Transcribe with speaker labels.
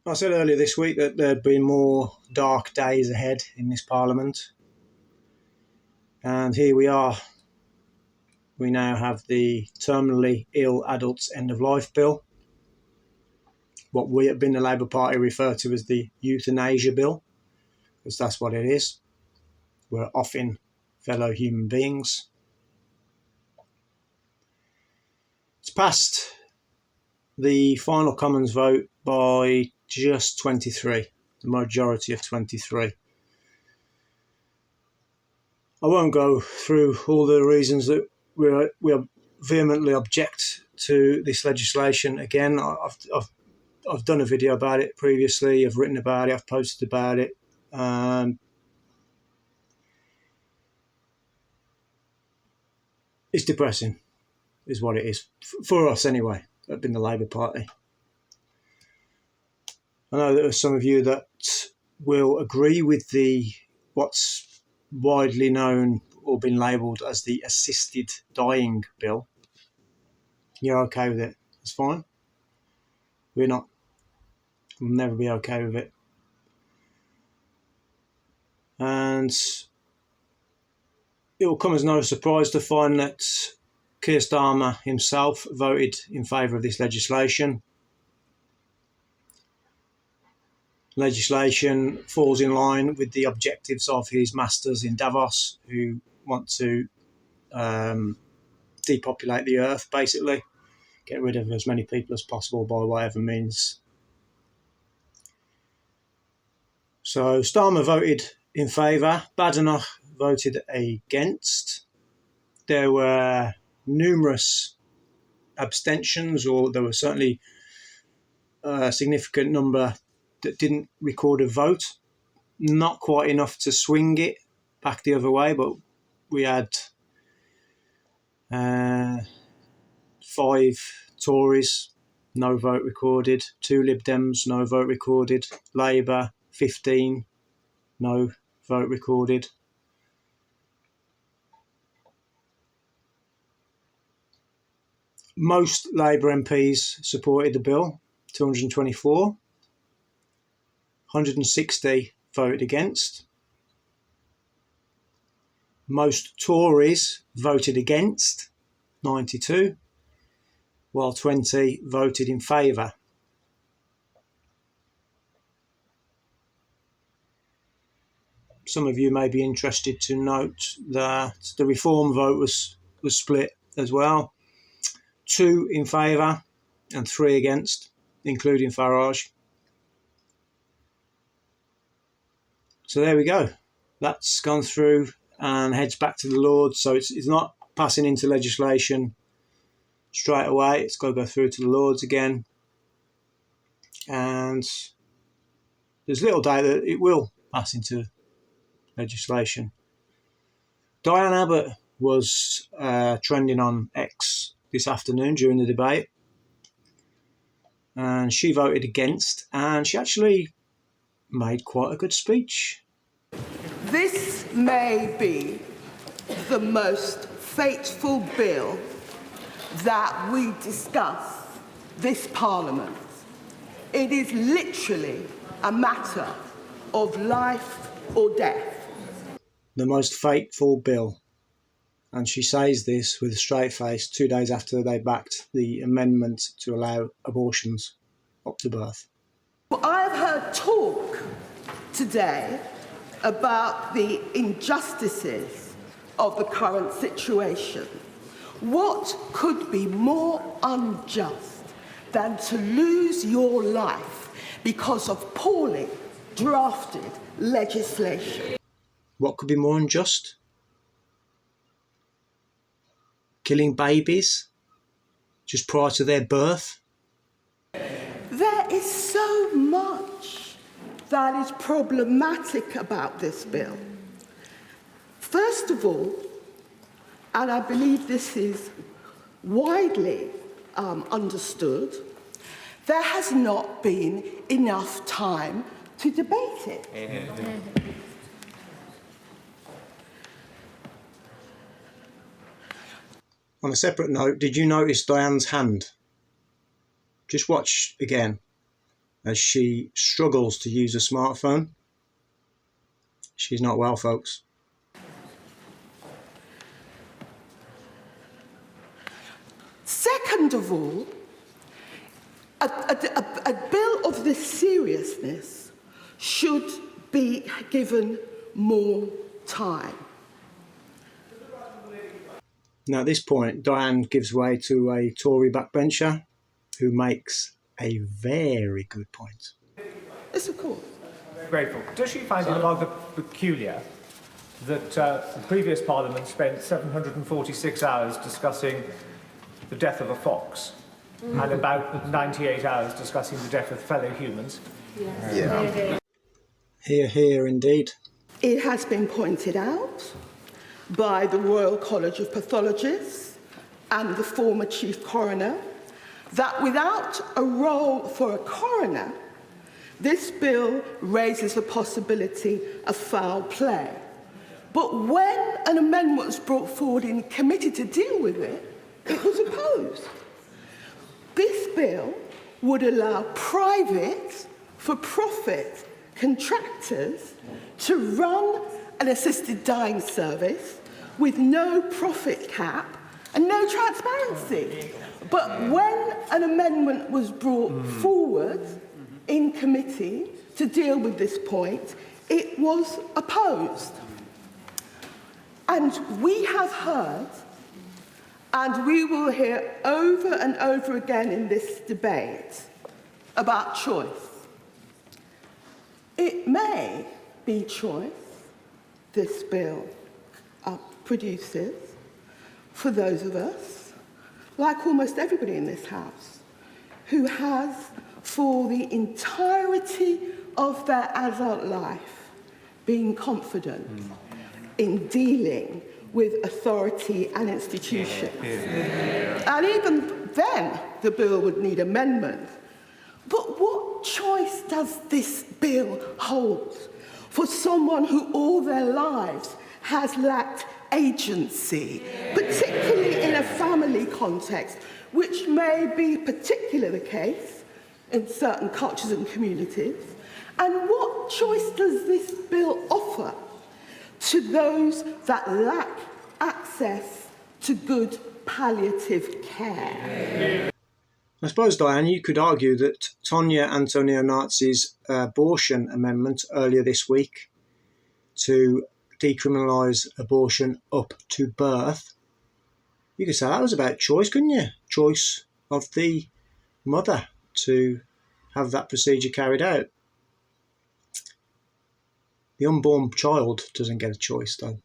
Speaker 1: I said earlier this week that there'd be more dark days ahead in this Parliament. And here we are. We now have the Terminally Ill Adults End of Life Bill, what we at the Labour Party refer to as the Euthanasia Bill, because that's what it is. We're offing fellow human beings. It's passed the final Commons vote by just 23, the majority of 23. I won't go through all the reasons that we vehemently object to this legislation. Again, I've done a video about it previously. I've written about it. I've posted about it. It's depressing, is what it is for us anyway. I've been the Labour Party. I know there are some of you that will agree with what's widely known or been labelled as the assisted dying bill. You're okay with it. It's fine. We're not. We'll never be okay with it. And it will come as no surprise to find that Keir Starmer himself voted in favour of this legislation. Legislation falls in line with the objectives of his masters in Davos, who want to depopulate the earth, basically, get rid of as many people as possible by whatever means. So Starmer voted in favour. Badenoch voted against. There were numerous abstentions, or there were certainly a significant number that didn't record a vote. Not quite enough to swing it back the other way, but we had 5 Tories, no vote recorded, 2 Lib Dems, no vote recorded, Labour, 15, no vote recorded. Most Labour MPs supported the bill, 224. 160 voted against. Most Tories voted against, 92, while 20 voted in favour. Some of you may be interested to note that the Reform vote was split as well. 2 in favour and 3 against, including Farage. So there we go. That's gone through and heads back to the Lords. So it's not passing into legislation straight away. It's got to go through to the Lords again. And there's little doubt that it will pass into legislation. Diane Abbott was trending on X this afternoon during the debate. And she voted against, and she actually made quite a good speech.
Speaker 2: This may be the most fateful bill that we discuss this Parliament. It is literally a matter of life or death.
Speaker 1: The most fateful bill. And she says this with a straight face 2 days after they backed the amendment to allow abortions up to birth.
Speaker 2: I've heard talk today about the injustices of the current situation. What could be more unjust than to lose your life because of poorly drafted legislation?
Speaker 1: What could be more unjust? Killing babies just prior to their birth?
Speaker 2: There is so much that is problematic about this bill. First of all, and I believe this is widely understood, there has not been enough time to debate it.
Speaker 1: On a separate note, did you notice Diane's hand? Just watch again as she struggles to use a smartphone. She's not well, folks.
Speaker 2: Second of all, a bill of this seriousness should be given more time.
Speaker 1: Now, at this point, Diane gives way to a Tory backbencher who makes a very good point.
Speaker 2: Yes, of course.
Speaker 3: Grateful. Does she find it rather peculiar that the previous Parliament spent 746 hours discussing the death of a fox and about 98 hours discussing the death of fellow humans?
Speaker 2: Yeah.
Speaker 1: Hear, hear, indeed.
Speaker 2: It has been pointed out by the Royal College of Pathologists and the former Chief Coroner that without a role for a coroner, this bill raises the possibility of foul play. But when an amendment was brought forward in committee to deal with it, it was opposed. This bill would allow private, for-profit contractors to run an assisted dying service with no profit cap and no transparency. But when an amendment was brought forward in committee to deal with this point, it was opposed. And we have heard, and we will hear over and over again in this debate about choice. It may be choice this bill produces for those of us, like almost everybody in this House, who has, for the entirety of their adult life, been confident in dealing with authority and institutions. And even then, the bill would need amendment. But what choice does this bill hold for someone who all their lives has lacked agency, particularly in a family context, which may be particularly the case in certain cultures and communities? And what choice does this bill offer to those that lack access to good palliative care?
Speaker 1: I suppose, Diane, you could argue that Tonya Antonio-Nazi's abortion amendment earlier this week to decriminalise abortion up to birth, you could say that was about choice, couldn't you? Choice of the mother to have that procedure carried out. The unborn child doesn't get a choice, though.